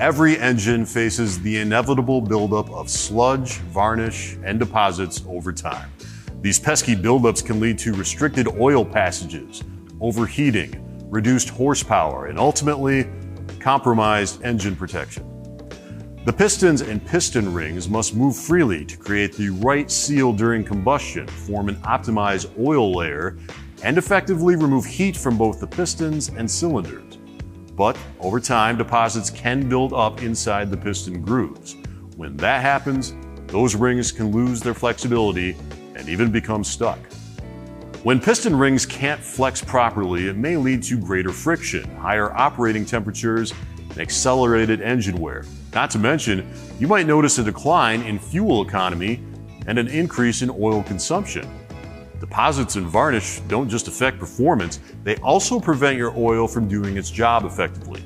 Every engine faces the inevitable buildup of sludge, varnish, and deposits over time. These pesky buildups can lead to restricted oil passages, overheating, reduced horsepower, and ultimately, compromised engine protection. The pistons and piston rings must move freely to create the right seal during combustion, form an optimized oil layer, and effectively remove heat from both the pistons and cylinders. But over time, deposits can build up inside the piston grooves. When that happens, those rings can lose their flexibility and even become stuck. When piston rings can't flex properly, it may lead to greater friction, higher operating temperatures, and accelerated engine wear. Not to mention, you might notice a decline in fuel economy and an increase in oil consumption. Deposits and varnish don't just affect performance, they also prevent your oil from doing its job effectively.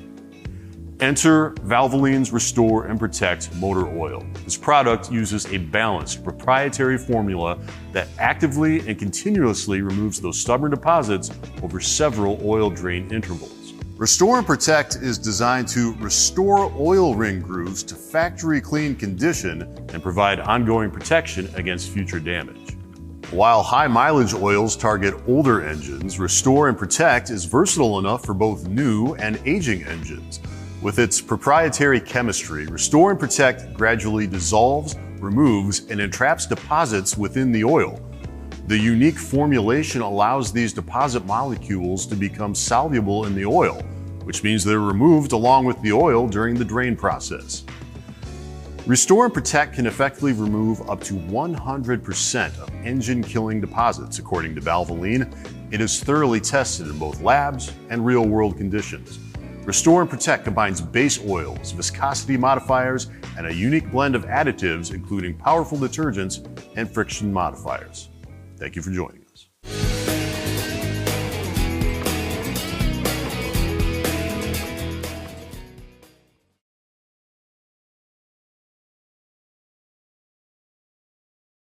Enter Valvoline's Restore and Protect motor oil. This product uses a balanced, proprietary formula that actively and continuously removes those stubborn deposits over several oil drain intervals. Restore and Protect is designed to restore oil ring grooves to factory clean condition and provide ongoing protection against future damage. While high mileage oils target older engines, Restore and Protect is versatile enough for both new and aging engines. With its proprietary chemistry, Restore and Protect gradually dissolves, removes, and entraps deposits within the oil. The unique formulation allows these deposit molecules to become soluble in the oil, which means they're removed along with the oil during the drain process. Restore and Protect can effectively remove up to 100% of engine-killing deposits, according to Valvoline. It is thoroughly tested in both labs and real-world conditions. Restore and Protect combines base oils, viscosity modifiers, and a unique blend of additives, including powerful detergents and friction modifiers. Thank you for joining us.